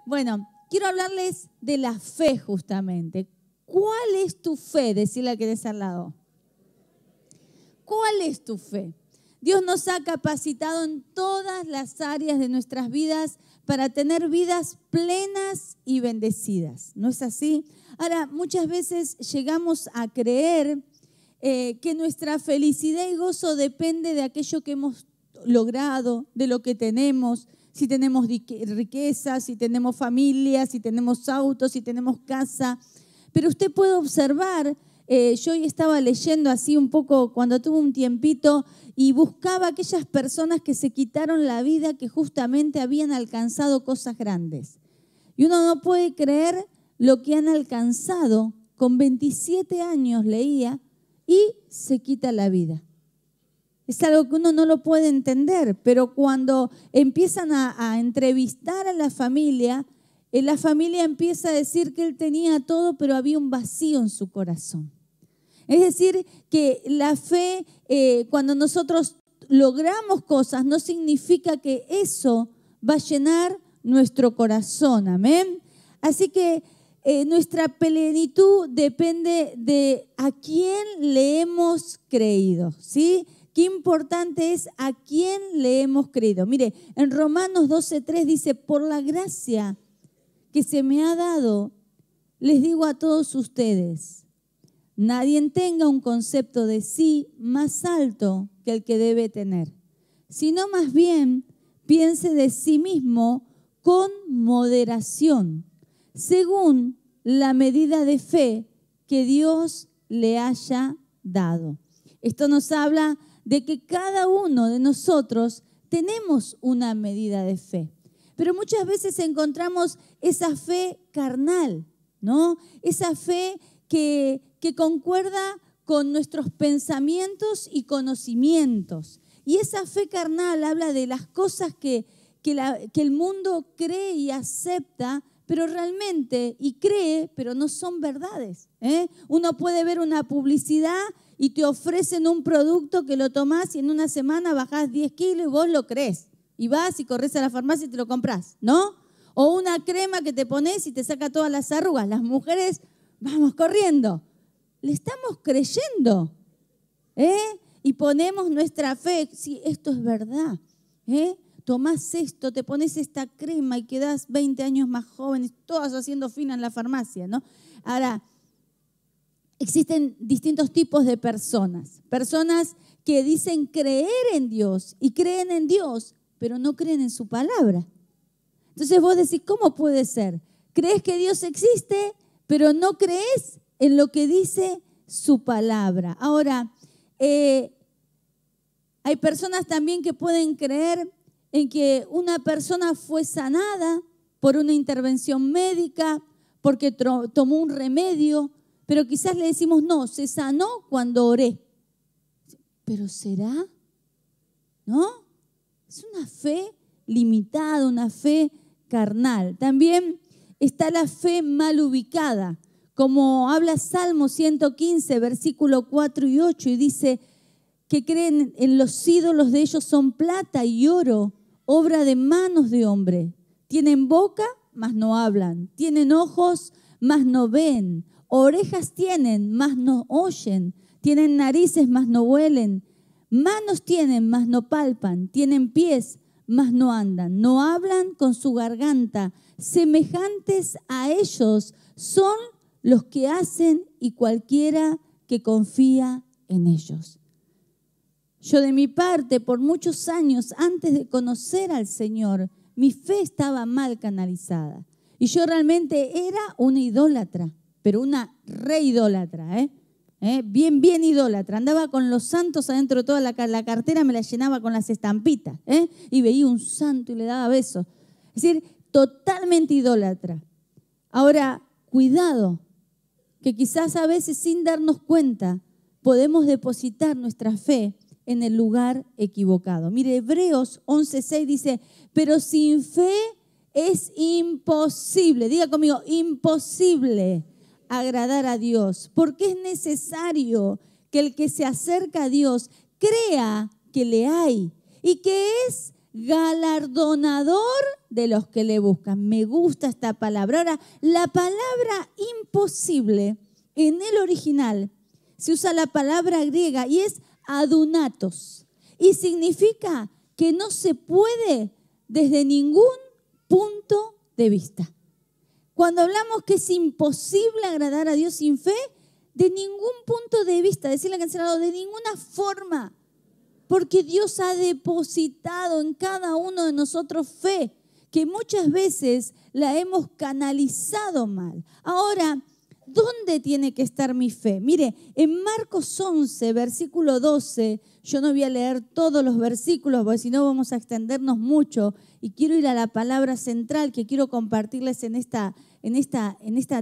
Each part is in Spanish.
Bueno, quiero hablarles de la fe justamente. ¿Cuál es tu fe? Decirle al que tenés al lado. ¿Cuál es tu fe? Dios nos ha capacitado en todas las áreas de nuestras vidas para tener vidas plenas y bendecidas. ¿No es así? Ahora, muchas veces llegamos a creer que nuestra felicidad y gozo depende de aquello que hemos logrado, de lo que tenemos, si tenemos riqueza, si tenemos familia, si tenemos autos, si tenemos casa. Pero usted puede observar, yo hoy estaba leyendo así un poco cuando tuve un tiempito y buscaba aquellas personas que se quitaron la vida que justamente habían alcanzado cosas grandes. Y uno no puede creer lo que han alcanzado. Con 27 años leía y se quita la vida. Es algo que uno no lo puede entender, pero cuando empiezan a entrevistar a la familia empieza a decir que él tenía todo, pero había un vacío en su corazón. Es decir, que la fe, cuando nosotros logramos cosas, no significa que eso va a llenar nuestro corazón. Amén. Así que nuestra plenitud depende de a quién le hemos creído, ¿sí? Qué importante es a quién le hemos creído. Mire, en Romanos 12:3 dice, por la gracia que se me ha dado, les digo a todos ustedes, nadie tenga un concepto de sí más alto que el que debe tener, sino más bien piense de sí mismo con moderación, según la medida de fe que Dios le haya dado. Esto nos habla de que cada uno de nosotros tenemos una medida de fe. Pero muchas veces encontramos esa fe carnal, ¿no? Esa fe que concuerda con nuestros pensamientos y conocimientos. Y esa fe carnal habla de las cosas que el mundo cree y acepta, pero realmente, y cree, pero no son verdades. Uno puede ver una publicidad y te ofrecen un producto que lo tomás y en una semana bajás 10 kilos y vos lo crees. Y vas y corres a la farmacia y te lo compras, ¿no? O una crema que te pones y te saca todas las arrugas. Las mujeres, vamos corriendo. Le estamos creyendo, y ponemos nuestra fe. Sí, esto es verdad, Tomás esto, te pones esta crema y quedás 20 años más joven, todas haciendo fila en la farmacia, ¿no? Ahora, existen distintos tipos de personas. Personas que dicen creer en Dios y creen en Dios, pero no creen en su palabra. Entonces vos decís, ¿cómo puede ser? Crees que Dios existe, pero no crees en lo que dice su palabra. Ahora, hay personas también que pueden creer en que una persona fue sanada por una intervención médica, porque tomó un remedio, pero quizás le decimos, no, se sanó cuando oré. ¿Pero será? ¿No? Es una fe limitada, una fe carnal. También está la fe mal ubicada, como habla Salmo 115, versículo 4 y 8, y dice que creen en los ídolos de ellos son plata y oro, obra de manos de hombre. Tienen boca, mas no hablan. Tienen ojos, mas no ven. Orejas tienen, mas no oyen. Tienen narices, mas no huelen. Manos tienen, mas no palpan. Tienen pies, mas no andan. No hablan con su garganta. Semejantes a ellos son los que hacen y cualquiera que confía en ellos. Yo de mi parte, por muchos años, antes de conocer al Señor, mi fe estaba mal canalizada. Y yo realmente era una idólatra, pero una reidólatra, bien idólatra. Andaba con los santos adentro de toda la cartera, me la llenaba con las estampitas, y veía un santo y le daba besos. Es decir, totalmente idólatra. Ahora, cuidado, que quizás a veces sin darnos cuenta podemos depositar nuestra fe en el lugar equivocado. Mire, Hebreos 11:6 dice, pero sin fe es imposible, diga conmigo, imposible agradar a Dios, porque es necesario que el que se acerca a Dios crea que le hay y que es galardonador de los que le buscan. Me gusta esta palabra. Ahora, la palabra imposible en el original se usa la palabra griega y es adunatos. Y significa que no se puede desde ningún punto de vista. Cuando hablamos que es imposible agradar a Dios sin fe, de ningún punto de vista, decirle al cancelado, de ninguna forma. Porque Dios ha depositado en cada uno de nosotros fe, que muchas veces la hemos canalizado mal. Ahora, ¿dónde tiene que estar mi fe? Mire, en Marcos 11, versículo 12, yo no voy a leer todos los versículos, porque si no vamos a extendernos mucho, y quiero ir a la palabra central que quiero compartirles en esta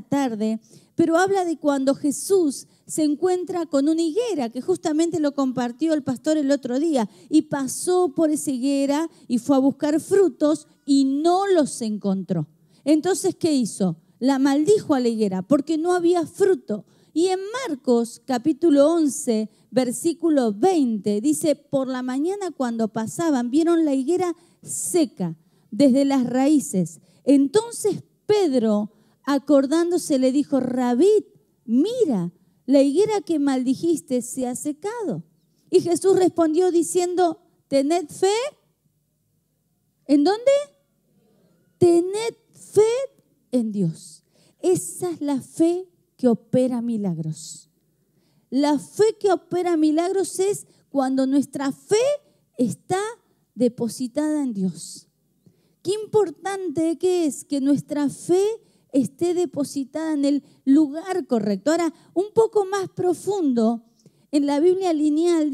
tarde, pero habla de cuando Jesús se encuentra con una higuera, que justamente lo compartió el pastor el otro día, y pasó por esa higuera y fue a buscar frutos y no los encontró. Entonces, ¿qué hizo? La maldijo a la higuera porque no había fruto. Y en Marcos capítulo 11, versículo 20, dice, por la mañana cuando pasaban, vieron la higuera seca desde las raíces. Entonces Pedro, acordándose, le dijo, Rabí, mira, la higuera que maldijiste se ha secado. Y Jesús respondió diciendo, tened fe. ¿En dónde? Tened fe en Dios. Esa es la fe que opera milagros. La fe que opera milagros es cuando nuestra fe está depositada en Dios. Qué importante que es que nuestra fe esté depositada en el lugar correcto. Ahora, un poco más profundo, en la Biblia interlineal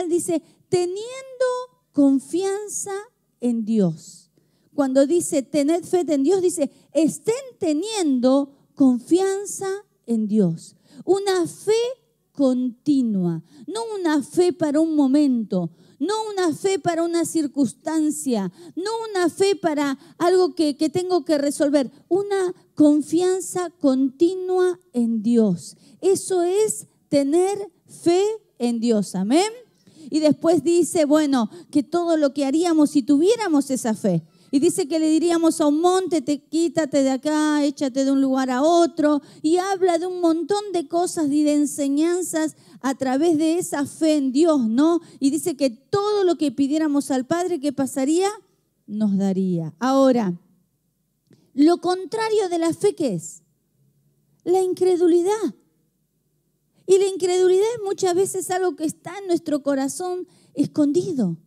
dice, teniendo confianza en Dios. Cuando dice, tened fe en Dios, dice, estén teniendo confianza en Dios. Una fe continua, no una fe para un momento, no una fe para una circunstancia, no una fe para algo que tengo que resolver, una confianza continua en Dios. Eso es tener fe en Dios, amén. Y después dice, bueno, que todo lo que haríamos si tuviéramos esa fe. Y dice que le diríamos a un monte, quítate de acá, échate de un lugar a otro. Y habla de un montón de cosas y de enseñanzas a través de esa fe en Dios, ¿no? Y dice que todo lo que pidiéramos al Padre, ¿qué pasaría? Nos daría. Ahora, lo contrario de la fe, ¿qué es? La incredulidad. Y la incredulidad es muchas veces algo que está en nuestro corazón escondido,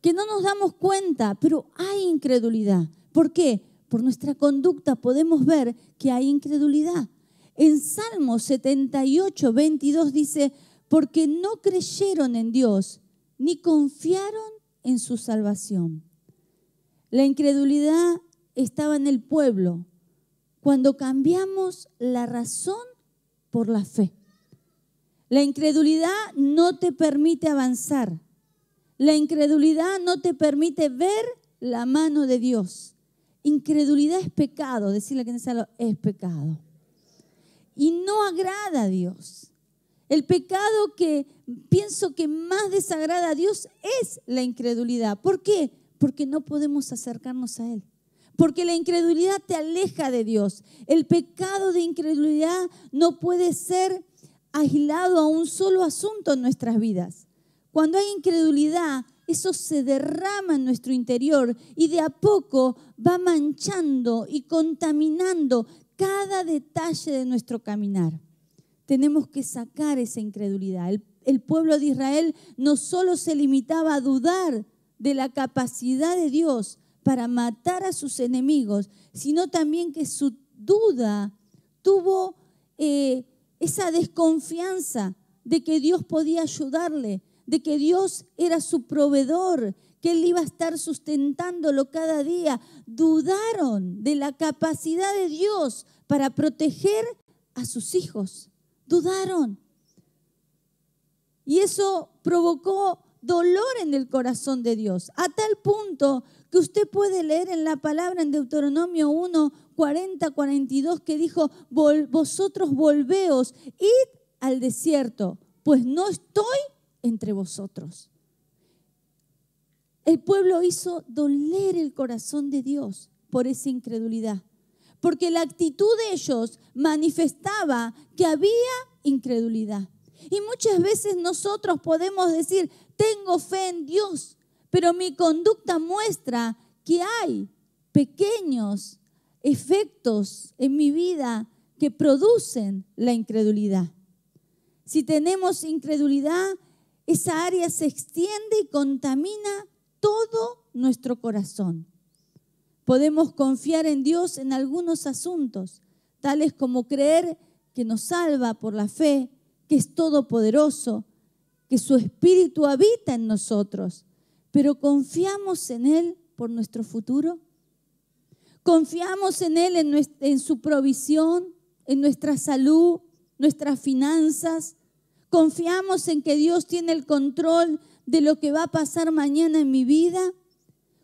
que no nos damos cuenta, pero hay incredulidad. ¿Por qué? Por nuestra conducta podemos ver que hay incredulidad. En Salmo 78, 22 dice, porque no creyeron en Dios, ni confiaron en su salvación. La incredulidad estaba en el pueblo cuando cambiamos la razón por la fe. La incredulidad no te permite avanzar. La incredulidad no te permite ver la mano de Dios. Incredulidad es pecado, decirle a quien sea es pecado. Y no agrada a Dios. El pecado que pienso que más desagrada a Dios es la incredulidad. ¿Por qué? Porque no podemos acercarnos a Él. Porque la incredulidad te aleja de Dios. El pecado de incredulidad no puede ser aislado a un solo asunto en nuestras vidas. Cuando hay incredulidad, eso se derrama en nuestro interior y de a poco va manchando y contaminando cada detalle de nuestro caminar. Tenemos que sacar esa incredulidad. El pueblo de Israel no solo se limitaba a dudar de la capacidad de Dios para matar a sus enemigos, sino también que su duda tuvo esa desconfianza de que Dios podía ayudarle, de que Dios era su proveedor, que Él iba a estar sustentándolo cada día. Dudaron de la capacidad de Dios para proteger a sus hijos. Dudaron. Y eso provocó dolor en el corazón de Dios, a tal punto que usted puede leer en la palabra en Deuteronomio 1, 40, 42, que dijo, vosotros volveos, id al desierto, pues no estoy entre vosotros. el pueblo hizo doler el corazón de Dios por esa incredulidad. Porque la actitud de ellos manifestaba que había incredulidad. Y muchas veces nosotros podemos decir, tengo fe en Dios, pero mi conducta muestra que hay pequeños efectos en mi vida que producen la incredulidad. Si tenemos incredulidad, esa área se extiende y contamina todo nuestro corazón. Podemos confiar en Dios en algunos asuntos, tales como creer que nos salva por la fe, que es todopoderoso, que su Espíritu habita en nosotros. Pero ¿confiamos en Él por nuestro futuro? ¿Confiamos en Él en su provisión, en nuestra salud, nuestras finanzas? ¿Confiamos en que Dios tiene el control de lo que va a pasar mañana en mi vida?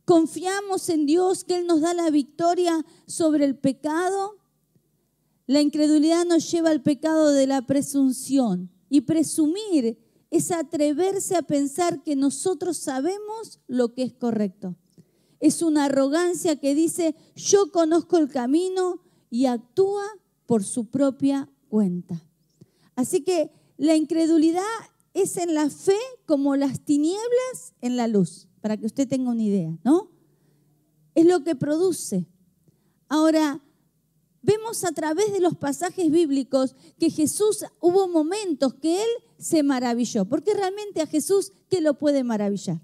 ¿Confiamos en Dios que Él nos da la victoria sobre el pecado? La incredulidad nos lleva al pecado de la presunción. Y presumir es atreverse a pensar que nosotros sabemos lo que es correcto. Es una arrogancia que dice, yo conozco el camino y actúa por su propia cuenta. Así que la incredulidad es en la fe como las tinieblas en la luz, para que usted tenga una idea, ¿no? Es lo que produce. Ahora, vemos a través de los pasajes bíblicos que Jesús hubo momentos que Él se maravilló. Porque realmente a Jesús, ¿qué lo puede maravillar?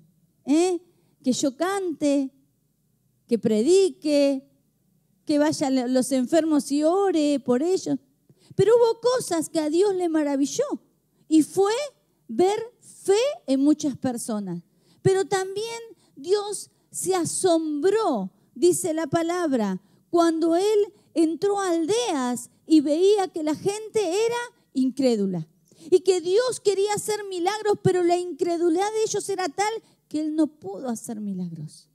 Que yo cante, que predique, que vayan los enfermos y ore por ellos. Pero hubo cosas que a Dios le maravilló y fue ver fe en muchas personas. Pero también Dios se asombró, dice la palabra, cuando Él entró a aldeas y veía que la gente era incrédula y que Dios quería hacer milagros, pero la incredulidad de ellos era tal que Él no pudo hacer milagros.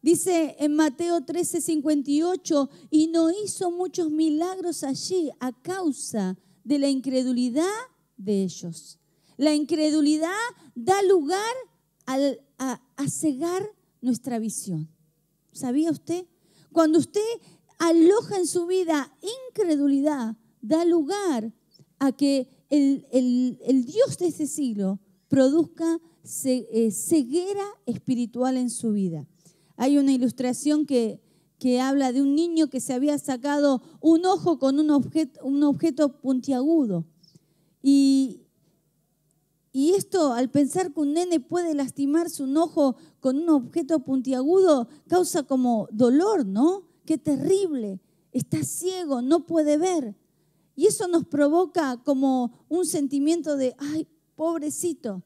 Dice en Mateo 13:58, y no hizo muchos milagros allí a causa de la incredulidad de ellos. La incredulidad da lugar a cegar nuestra visión. ¿Sabía usted? Cuando usted aloja en su vida incredulidad, da lugar a que el Dios de este siglo produzca ceguera espiritual en su vida. Hay una ilustración que habla de un niño que se había sacado un ojo con un objeto puntiagudo. Y esto, al pensar que un nene puede lastimarse un ojo con un objeto puntiagudo, causa como dolor, ¿no? ¡Qué terrible! Está ciego, no puede ver. Y eso nos provoca como un sentimiento de, ¡ay, pobrecito!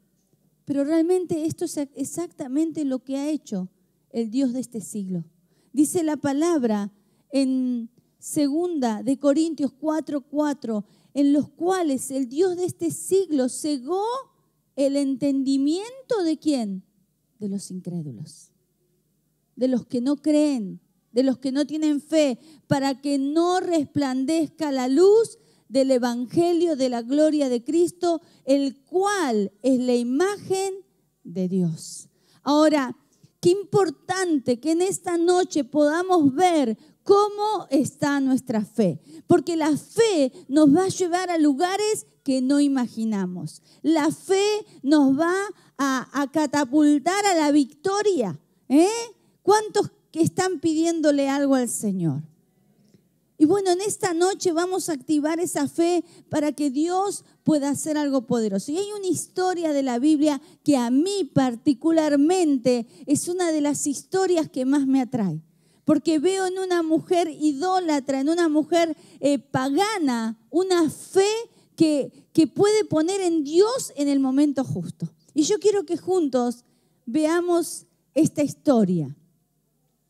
Pero realmente esto es exactamente lo que ha hecho el Dios de este siglo. Dice la palabra en 2 de Corintios 4:4, en los cuales el Dios de este siglo cegó el entendimiento ¿de quién? De los incrédulos, de los que no creen, de los que no tienen fe, para que no resplandezca la luz del evangelio de la gloria de Cristo, el cual es la imagen de Dios. Ahora, qué importante que en esta noche podamos ver cómo está nuestra fe, porque la fe nos va a llevar a lugares que no imaginamos. La fe nos va a catapultar a la victoria. ¿Cuántos que están pidiéndole algo al Señor? Y bueno, en esta noche vamos a activar esa fe para que Dios pueda hacer algo poderoso. Y hay una historia de la Biblia que a mí particularmente es una de las historias que más me atrae. Porque veo en una mujer idólatra, en una mujer pagana, una fe que puede poner en Dios en el momento justo. Y yo quiero que juntos veamos esta historia.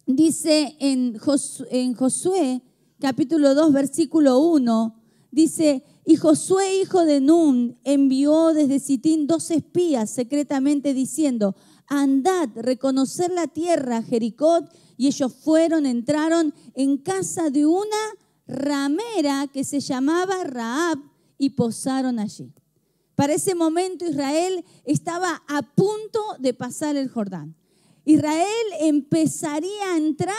Dice en Josué, capítulo 2, versículo 1, dice, y Josué, hijo de Nun, envió desde Sitín 2 espías secretamente diciendo, andad, reconocer la tierra, Jericó, y ellos entraron en casa de una ramera que se llamaba Rahab y posaron allí. Para ese momento Israel estaba a punto de pasar el Jordán. Israel empezaría a entrar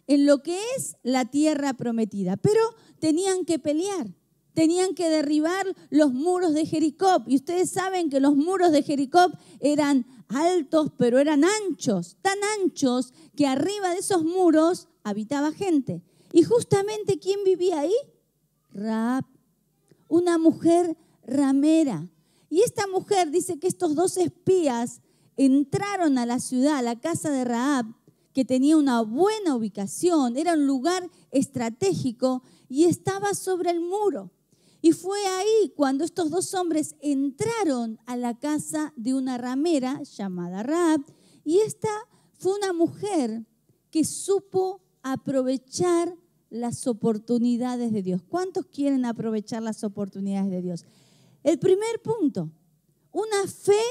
en lo que es la tierra prometida, pero tenían que pelear, tenían que derribar los muros de Jericó. Y ustedes saben que los muros de Jericó eran altos, pero eran anchos, tan anchos que arriba de esos muros habitaba gente. Y justamente, ¿quién vivía ahí? Rahab, una mujer ramera. Y esta mujer dice que estos 2 espías entraron a la ciudad, a la casa de Rahab, que tenía una buena ubicación, era un lugar estratégico y estaba sobre el muro. Y fue ahí cuando estos 2 hombres entraron a la casa de una ramera llamada Rahab, y esta fue una mujer que supo aprovechar las oportunidades de Dios. ¿Cuántos quieren aprovechar las oportunidades de Dios? El primer punto, una fe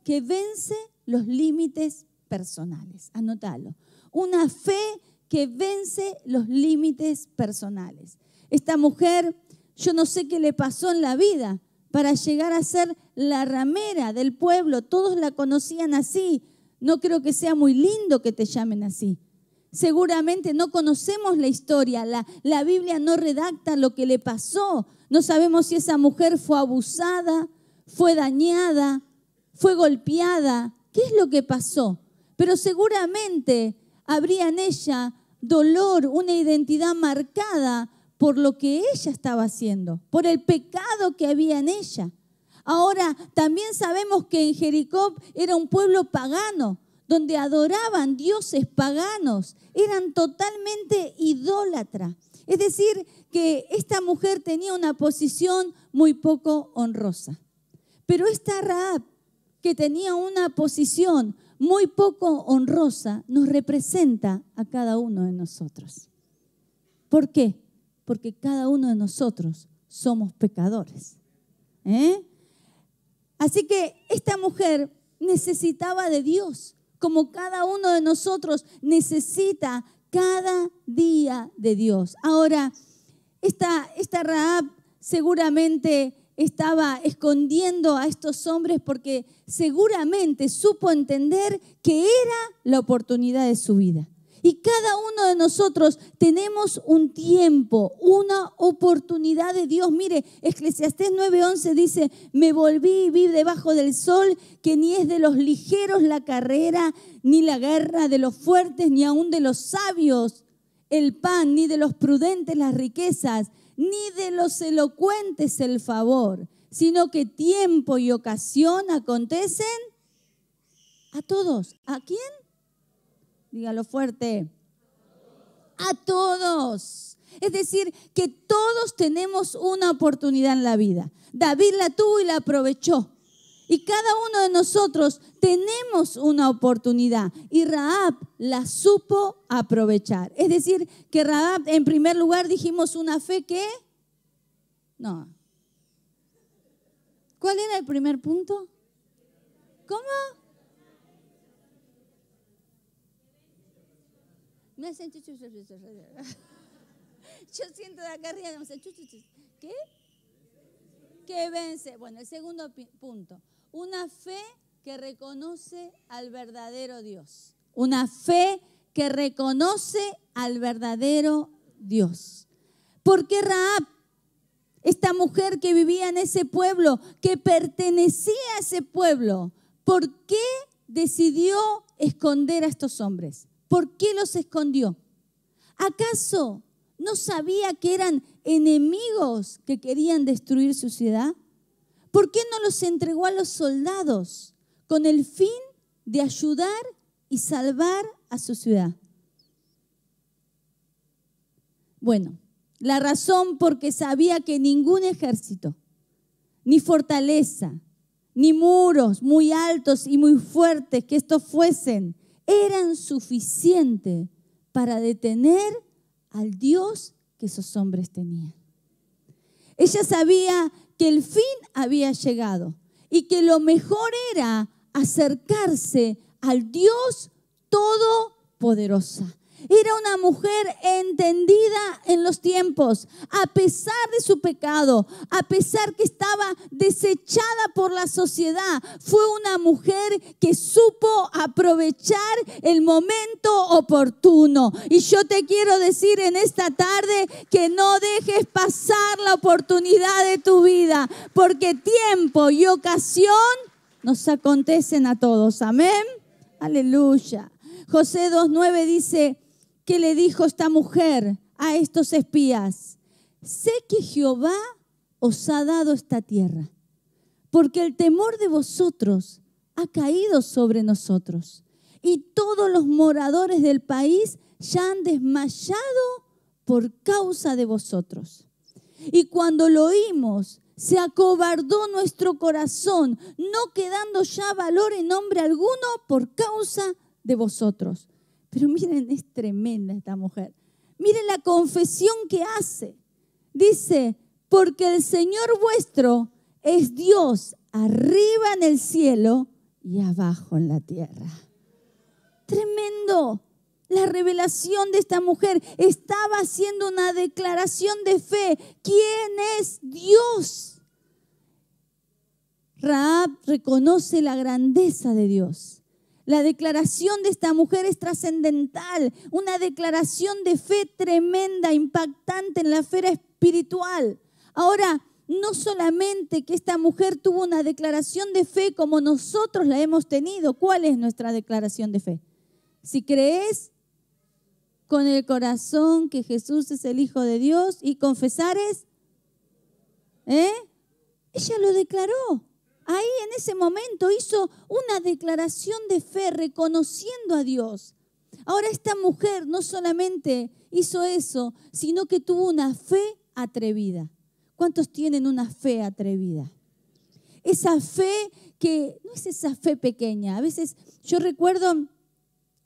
que vence los límites personales. Anótalo. Una fe que vence los límites personales. Esta mujer, yo no sé qué le pasó en la vida para llegar a ser la ramera del pueblo. Todos la conocían así. No creo que sea muy lindo que te llamen así. Seguramente no conocemos la historia. La Biblia no redacta lo que le pasó. No sabemos si esa mujer fue abusada, fue dañada, fue golpeada. ¿Qué es lo que pasó? Pero seguramente habría en ella dolor, una identidad marcada por lo que ella estaba haciendo, por el pecado que había en ella. Ahora, también sabemos que en Jericó era un pueblo pagano, donde adoraban dioses paganos, eran totalmente idólatras. Es decir, que esta mujer tenía una posición muy poco honrosa. Pero esta Rahab, que tenía una posición muy poco honrosa, nos representa a cada uno de nosotros. ¿Por qué? Porque cada uno de nosotros somos pecadores. Así que esta mujer necesitaba de Dios, como cada uno de nosotros necesita cada día de Dios. Ahora, esta Rahab seguramente estaba escondiendo a estos hombres porque seguramente supo entender que era la oportunidad de su vida. Y cada uno de nosotros tenemos un tiempo, una oportunidad de Dios. Mire, Eclesiastés 9:11 dice: me volví y vi debajo del sol que ni es de los ligeros la carrera, ni la guerra de los fuertes, ni aun de los sabios el pan, ni de los prudentes las riquezas, ni de los elocuentes el favor, sino que tiempo y ocasión acontecen a todos. ¿A quién? Dígalo fuerte. A todos. Es decir, que todos tenemos una oportunidad en la vida. David la tuvo y la aprovechó. Y cada uno de nosotros tenemos una oportunidad. Y Rahab la supo aprovechar. Es decir, que Rahab, en primer lugar, dijimos una fe que... No. ¿Cuál era el primer punto? ¿Cómo? Me hacen chuchu. Yo siento de acá arriba, ¿qué? Que vence. Bueno, el segundo punto. Una fe que reconoce al verdadero Dios. Una fe que reconoce al verdadero Dios. ¿Por qué Rahab, esta mujer que vivía en ese pueblo, que pertenecía a ese pueblo, por qué decidió esconder a estos hombres? ¿Por qué los escondió? ¿Acaso no sabía que eran enemigos que querían destruir su ciudad? ¿Por qué no los entregó a los soldados con el fin de ayudar y salvar a su ciudad? Bueno, la razón porque sabía que ningún ejército, ni fortaleza, ni muros muy altos y muy fuertes que estos fuesen, eran suficientes para detener al Dios que esos hombres tenían. Ella sabía que el fin había llegado y que lo mejor era acercarse al Dios todopoderoso. Era una mujer entendida en los tiempos, a pesar de su pecado, a pesar que estaba desechada por la sociedad. Fue una mujer que supo aprovechar el momento oportuno. Y yo te quiero decir en esta tarde que no dejes pasar la oportunidad de tu vida, porque tiempo y ocasión nos acontecen a todos. Amén. Aleluya. Josué 2:9 dice: ¿qué le dijo esta mujer a estos espías? Sé que Jehová os ha dado esta tierra, porque el temor de vosotros ha caído sobre nosotros, y todos los moradores del país ya han desmayado por causa de vosotros. Y cuando lo oímos, se acobardó nuestro corazón, no quedando ya valor en hombre alguno por causa de vosotros. Pero miren, es tremenda esta mujer. Miren la confesión que hace. Dice: porque el Señor vuestro es Dios arriba en el cielo y abajo en la tierra. Tremendo. La revelación de esta mujer estaba haciendo una declaración de fe. ¿Quién es Dios? Rahab reconoce la grandeza de Dios. La declaración de esta mujer es trascendental, una declaración de fe tremenda, impactante en la esfera espiritual. Ahora, no solamente que esta mujer tuvo una declaración de fe como nosotros la hemos tenido. ¿Cuál es nuestra declaración de fe? Si crees con el corazón que Jesús es el Hijo de Dios y confesares, ella lo declaró. Ahí en ese momento hizo una declaración de fe reconociendo a Dios. Ahora esta mujer no solamente hizo eso, sino que tuvo una fe atrevida. ¿Cuántos tienen una fe atrevida? Esa fe que no es esa fe pequeña. A veces yo recuerdo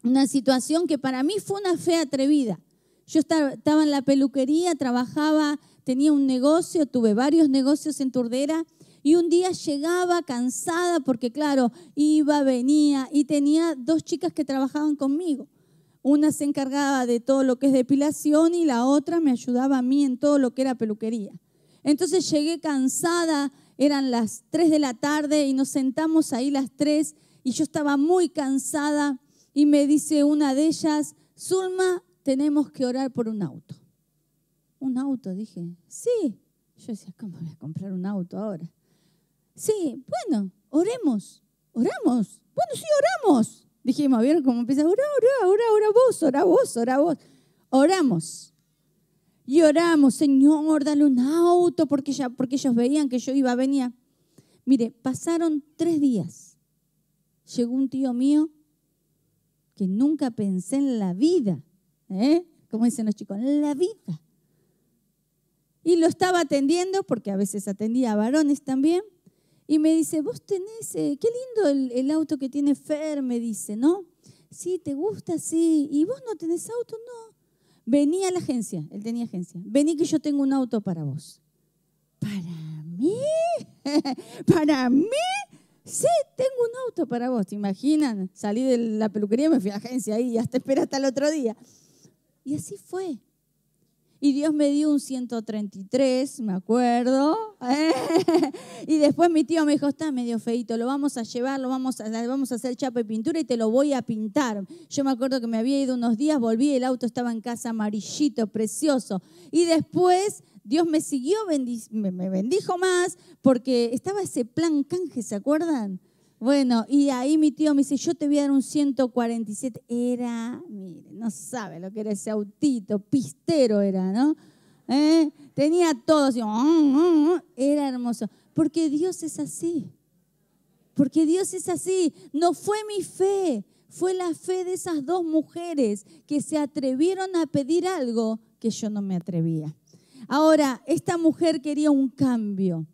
una situación que para mí fue una fe atrevida. Yo estaba en la peluquería, trabajaba, tenía un negocio, tuve varios negocios en Turdera. Y un día llegaba cansada porque, claro, iba, venía y tenía 2 chicas que trabajaban conmigo. Una se encargaba de todo lo que es depilación y la otra me ayudaba a mí en todo lo que era peluquería. Entonces llegué cansada, eran las 3 de la tarde y nos sentamos ahí las 3 y yo estaba muy cansada y me dice una de ellas: Zulma, tenemos que orar por un auto. ¿Un auto? Dije, sí. Yo decía, ¿cómo voy a comprar un auto ahora? Sí, bueno, oremos, oramos. Bueno, sí, oramos. Dijimos, ¿vieron cómo empieza? Ora vos. Oramos. Y oramos, Señor, dale un auto, porque ellos veían que yo iba, venía. Mire, pasaron 3 días. Llegó un tío mío que nunca pensé en la vida. Como dicen los chicos, en la vida. Y lo estaba atendiendo, porque a veces atendía a varones también. Y me dice, vos tenés, qué lindo el auto que tiene Fer, me dice, ¿no? Sí, ¿te gusta? Sí. ¿Y vos no tenés auto? No. Vení a la agencia, él tenía agencia. Vení que yo tengo un auto para vos. ¿Para mí? ¿Para mí? Sí, tengo un auto para vos. ¿Te imaginan? Salí de la peluquería, me fui a la agencia ahí y hasta espera hasta el otro día. Y así fue. Y Dios me dio un 133, me acuerdo. Y después mi tío me dijo, está medio feito, lo vamos a llevar, vamos a hacer chapa y pintura y te lo voy a pintar. Yo me acuerdo que me había ido unos días, volví, el auto estaba en casa amarillito, precioso. Y después Dios me siguió, me bendijo más, porque estaba ese plan canje, ¿se acuerdan? Bueno, y ahí mi tío me dice, yo te voy a dar un 147. Era, mire, no sabe lo que era ese autito, pistero era, ¿no? Tenía todo así, era hermoso. Porque Dios es así. Porque Dios es así. No fue mi fe, fue la fe de esas 2 mujeres que se atrevieron a pedir algo que yo no me atrevía. Ahora, esta mujer quería un cambio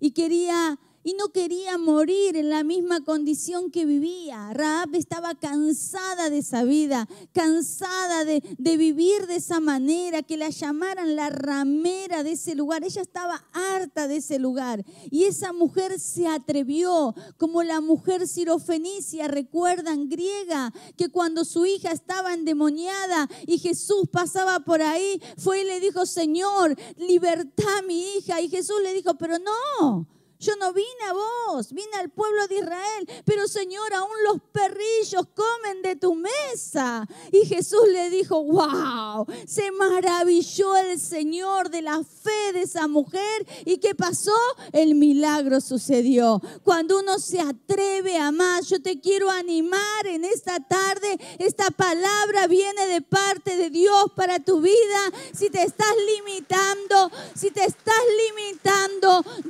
y quería y no quería morir en la misma condición que vivía. Rahab estaba cansada de esa vida, cansada de vivir de esa manera, que la llamaran la ramera de ese lugar. Ella estaba harta de ese lugar y esa mujer se atrevió, como la mujer sirofenicia, recuerdan, griega, que cuando su hija estaba endemoniada y Jesús pasaba por ahí, fue y le dijo: Señor, libertá a mi hija. Y Jesús le dijo: pero no, yo no vine a vos, vine al pueblo de Israel. Pero Señor, aún los perrillos comen de tu mesa. Y Jesús le dijo: wow, se maravilló el Señor de la fe de esa mujer. ¿Y qué pasó? El milagro sucedió. Cuando uno se atreve a más, yo te quiero animar en esta tarde. Esta palabra viene de parte de Dios para tu vida. Si te estás limitando,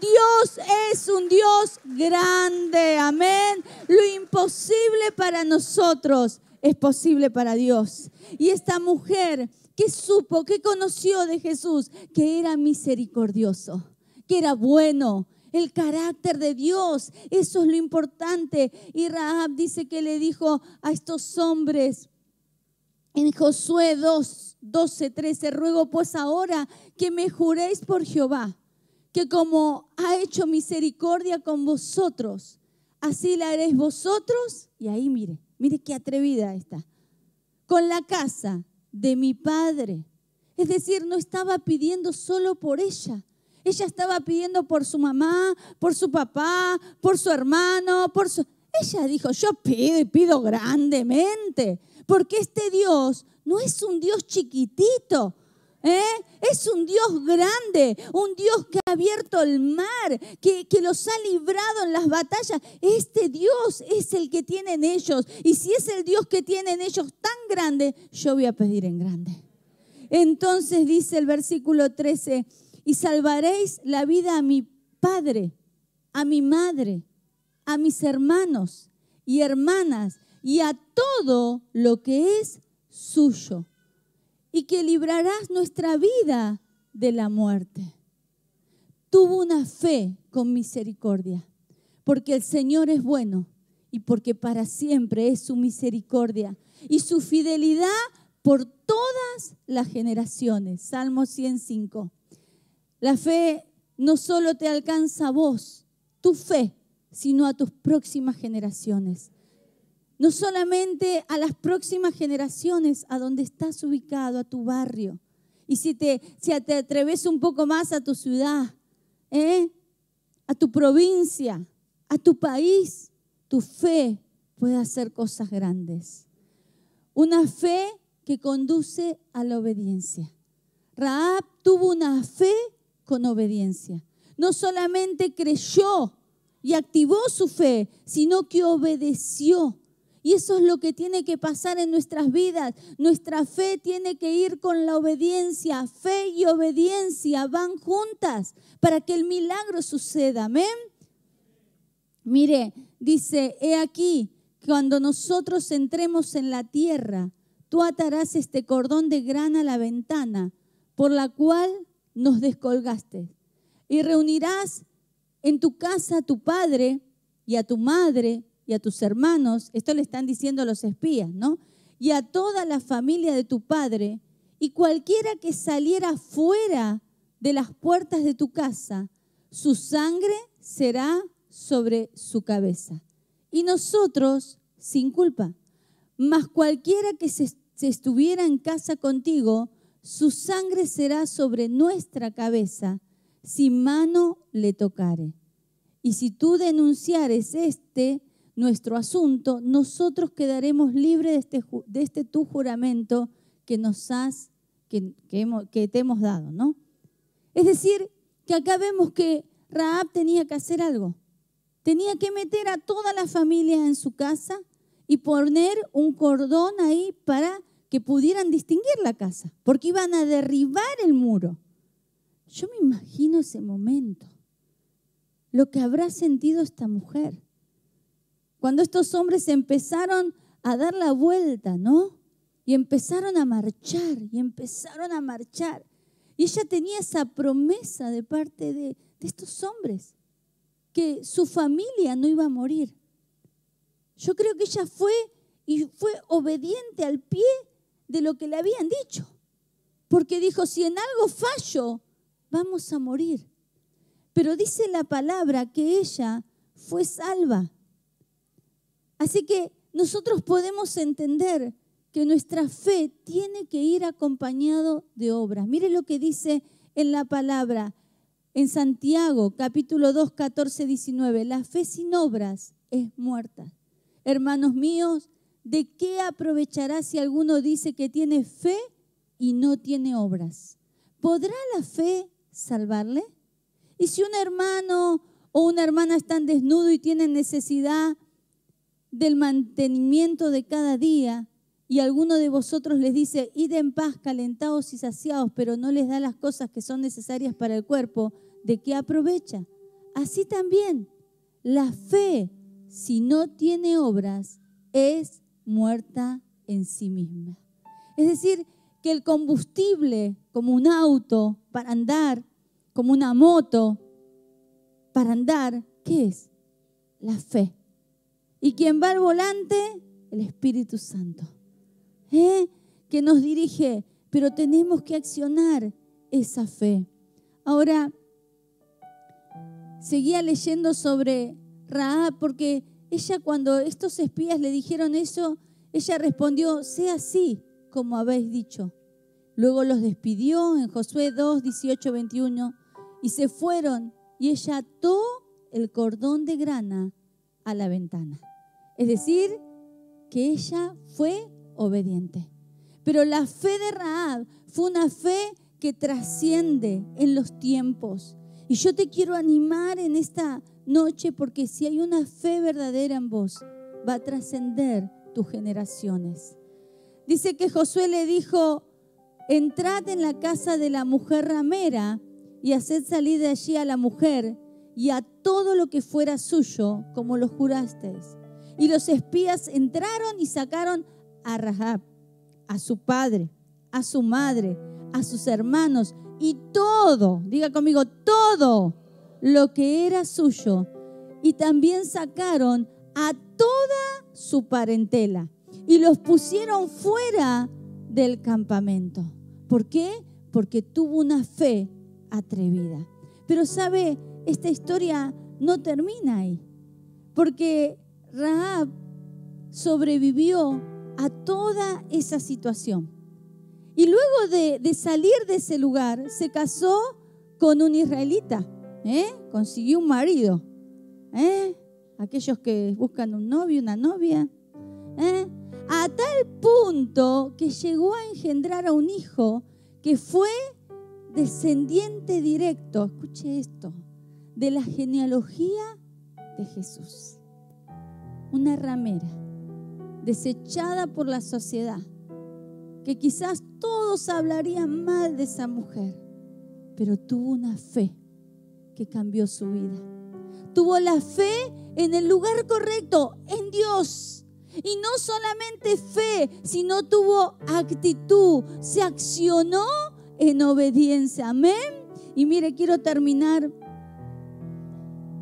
Dios es un Dios grande, amén. Lo imposible para nosotros es posible para Dios. Y esta mujer que supo, que conoció de Jesús, que era misericordioso, que era bueno, el carácter de Dios, eso es lo importante. Y Rahab dice que le dijo a estos hombres en Josué 2:12-13: ruego pues ahora que me juréis por Jehová, que como ha hecho misericordia con vosotros, así la haréis vosotros. Y ahí mire qué atrevida está. Con la casa de mi padre. Es decir, no estaba pidiendo solo por ella. Ella estaba pidiendo por su mamá, por su papá, por su hermano, Ella dijo: yo pido y pido grandemente, porque este Dios no es un Dios chiquitito. Es un Dios grande, un Dios que ha abierto el mar, que los ha librado en las batallas. Este Dios es el que tienen ellos. Y si es el Dios que tienen ellos tan grande, yo voy a pedir en grande. Entonces dice el versículo 13: y salvaréis la vida a mi padre, a mi madre, a mis hermanos y hermanas y a todo lo que es suyo. Y que librarás nuestra vida de la muerte. Tuvo una fe con misericordia, porque el Señor es bueno y porque para siempre es su misericordia y su fidelidad por todas las generaciones. Salmo 105. La fe no solo te alcanza a vos, tu fe, sino a tus próximas generaciones. No solamente a las próximas generaciones, a donde estás ubicado, a tu barrio. Y si te atreves un poco más, a tu ciudad, a tu provincia, a tu país, tu fe puede hacer cosas grandes. Una fe que conduce a la obediencia. Rahab tuvo una fe con obediencia. No solamente creyó y activó su fe, sino que obedeció. Y eso es lo que tiene que pasar en nuestras vidas. Nuestra fe tiene que ir con la obediencia. Fe y obediencia van juntas para que el milagro suceda. Amén. Mire, dice: he aquí, cuando nosotros entremos en la tierra, tú atarás este cordón de grana a la ventana por la cual nos descolgaste. Y reunirás en tu casa a tu padre y a tu madre y a tus hermanos. Esto le están diciendo los espías, ¿no? Y a toda la familia de tu padre, y cualquiera que saliera fuera de las puertas de tu casa, su sangre será sobre su cabeza. Y nosotros sin culpa. Mas cualquiera que se estuviera en casa contigo, su sangre será sobre nuestra cabeza, si mano le tocare. Y si tú denunciares nuestro asunto, nosotros quedaremos libres de este tu juramento que te hemos dado, ¿no? Es decir, que acá vemos que Rahab tenía que hacer algo. Tenía que meter a toda la familia en su casa y poner un cordón ahí para que pudieran distinguir la casa, porque iban a derribar el muro. Yo me imagino ese momento, lo que habrá sentido esta mujer. Cuando estos hombres empezaron a dar la vuelta, ¿no? Y empezaron a marchar, Y ella tenía esa promesa de parte de estos hombres, que su familia no iba a morir. Yo creo que ella fue obediente al pie de lo que le habían dicho. Porque dijo, si en algo fallo, vamos a morir. Pero dice la palabra que ella fue salva. Así que nosotros podemos entender que nuestra fe tiene que ir acompañado de obras. Mire lo que dice en la palabra, en Santiago, capítulo 2, 14, 19. La fe sin obras es muerta. Hermanos míos, ¿de qué aprovechará si alguno dice que tiene fe y no tiene obras? ¿Podrá la fe salvarle? Y si un hermano o una hermana están desnudos y tienen necesidad del mantenimiento de cada día, y alguno de vosotros les dice, id en paz, calentados y saciados, pero no les da las cosas que son necesarias para el cuerpo, ¿de qué aprovecha? Así también, la fe, si no tiene obras, es muerta en sí misma. Es decir, que el combustible, como un auto para andar, como una moto para andar, ¿qué es? La fe. ¿Y quién va al volante? El Espíritu Santo. Que nos dirige, pero tenemos que accionar esa fe. Ahora, seguía leyendo sobre Rahab, porque ella, cuando estos espías le dijeron eso, ella respondió, sea así como habéis dicho. Luego los despidió en Josué 2, 18, 21, y se fueron, y ella ató el cordón de grana a la ventana. Es decir, que ella fue obediente. Pero la fe de Rahab fue una fe que trasciende en los tiempos. Y yo te quiero animar en esta noche, porque si hay una fe verdadera en vos, va a trascender tus generaciones. Dice que Josué le dijo, entrad en la casa de la mujer ramera y haced salir de allí a la mujer y a todo lo que fuera suyo, como lo jurasteis. Y los espías entraron y sacaron a Rahab, a su padre, a su madre, a sus hermanos y todo, diga conmigo, todo lo que era suyo. Y también sacaron a toda su parentela y los pusieron fuera del campamento. ¿Por qué? Porque tuvo una fe atrevida. Pero sabe, esta historia no termina ahí, porque Rahab sobrevivió a toda esa situación. Y luego de salir de ese lugar, se casó con un israelita. Consiguió un marido. Aquellos que buscan un novio, una novia. A tal punto que llegó a engendrar a un hijo que fue descendiente directo, escuche esto, de la genealogía de Jesús. Una ramera desechada por la sociedad, que quizás todos hablarían mal de esa mujer, pero tuvo una fe que cambió su vida. Tuvo la fe en el lugar correcto, en Dios. Y no solamente fe, sino tuvo actitud, se accionó en obediencia. Amén. Y mire, quiero terminar.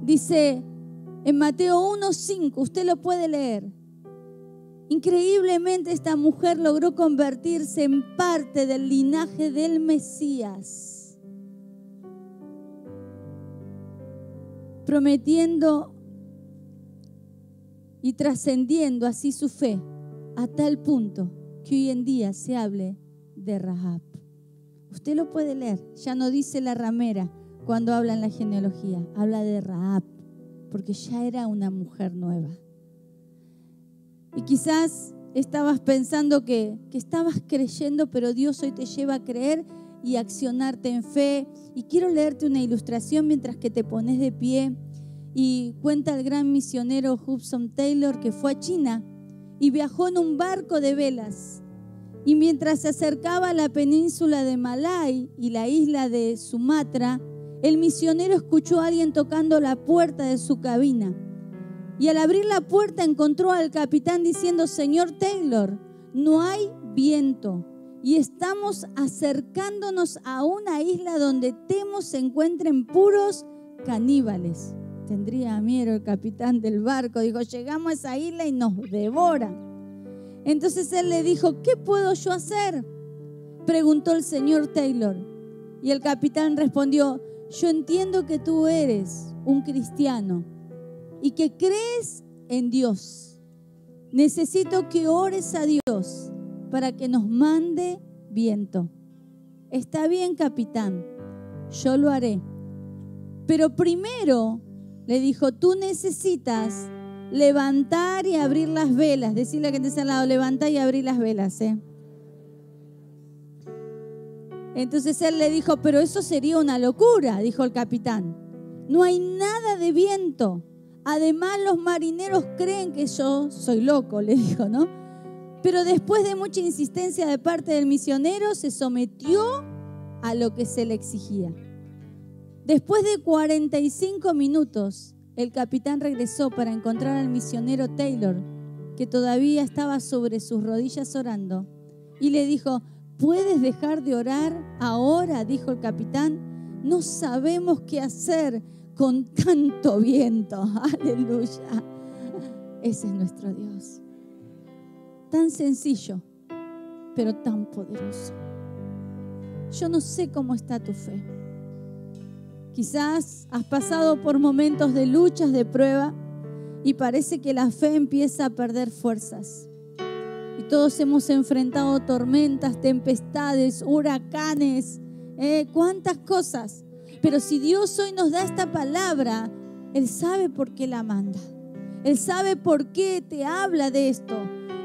Dice en Mateo 1:5, usted lo puede leer. Increíblemente esta mujer logró convertirse en parte del linaje del Mesías, prometiendo y trascendiendo así su fe a tal punto que hoy en día se hable de Rahab. Usted lo puede leer, ya no dice la ramera cuando habla en la genealogía, habla de Rahab, porque ya era una mujer nueva. Y quizás estabas pensando que estabas creyendo, pero Dios hoy te lleva a creer y accionarte en fe. Y quiero leerte una ilustración mientras que te pones de pie. Y cuenta el gran misionero Hudson Taylor que fue a China y viajó en un barco de velas. Y mientras se acercaba a la península de Malay y la isla de Sumatra, el misionero escuchó a alguien tocando la puerta de su cabina. Y al abrir la puerta encontró al capitán diciendo: Señor Taylor, no hay viento y estamos acercándonos a una isla donde temo se encuentren puros caníbales. tendría miedo el capitán del barco. Dijo, llegamos a esa isla y nos devoran. Entonces él le dijo, ¿qué puedo yo hacer?, preguntó el señor Taylor. Y el capitán respondió, yo entiendo que tú eres un cristiano y que crees en Dios. Necesito que ores a Dios para que nos mande viento. Está bien, capitán, yo lo haré. Pero primero, le dijo, tú necesitas levantar y abrir las velas. Decirle a que te está al lado, levantar y abrir las velas, Entonces él le dijo, pero eso sería una locura, dijo el capitán. No hay nada de viento. Además, los marineros creen que yo soy loco, le dijo, ¿no? Pero después de mucha insistencia de parte del misionero, se sometió a lo que se le exigía. Después de 45 minutos, el capitán regresó para encontrar al misionero Taylor, que todavía estaba sobre sus rodillas orando, y le dijo, ¿puedes dejar de orar ahora?, dijo el capitán. No sabemos qué hacer con tanto viento. Aleluya. Ese es nuestro Dios. Tan sencillo, pero tan poderoso. Yo no sé cómo está tu fe. Quizás has pasado por momentos de luchas, de prueba, y parece que la fe empieza a perder fuerzas. Y todos hemos enfrentado tormentas, tempestades, huracanes, cuántas cosas. Pero si Dios hoy nos da esta palabra, Él sabe por qué la manda. Él sabe por qué te habla de esto.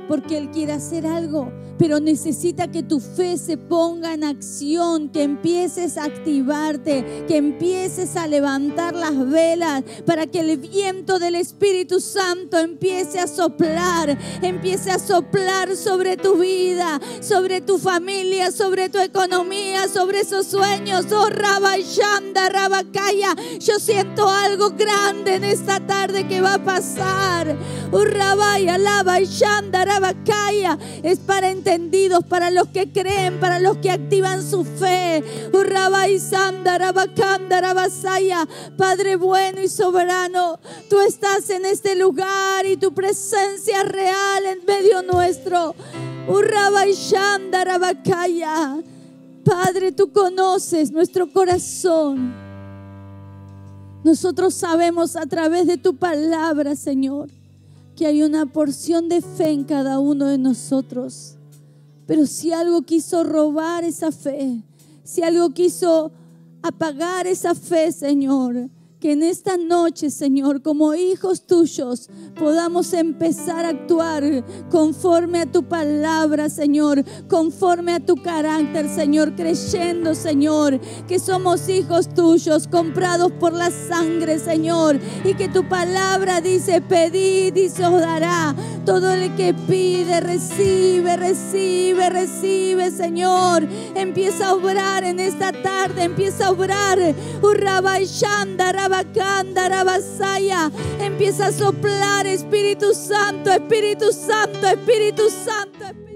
Porque Él quiere hacer algo, pero necesita que tu fe se ponga en acción, que empieces a activarte, que empieces a levantar las velas para que el viento del Espíritu Santo empiece a soplar sobre tu vida, sobre tu familia, sobre tu economía, sobre esos sueños. Oh, Rabayanda, Rabakaya, yo siento algo grande en esta tarde que va a pasar. Oh, Rabaya, Labayanda, Rabakaya. Es para entendidos, para los que creen, para los que activan su fe. Padre bueno y soberano, tú estás en este lugar y tu presencia es real en medio nuestro. Padre, tú conoces nuestro corazón. Nosotros sabemos a través de tu palabra, Señor, que hay una porción de fe en cada uno de nosotros. Pero si algo quiso robar esa fe, si algo quiso apagar esa fe, Señor, que en esta noche, Señor, como hijos tuyos, podamos empezar a actuar conforme a tu palabra, Señor, conforme a tu carácter, Señor, creyendo, Señor, que somos hijos tuyos, comprados por la sangre, Señor, y que tu palabra dice, pedid y se os dará. Todo el que pide, recibe, recibe, recibe, Señor. Empieza a obrar en esta tarde, empieza a obrar. Empieza a soplar, Espíritu Santo, Espíritu Santo, Espíritu Santo, Espíritu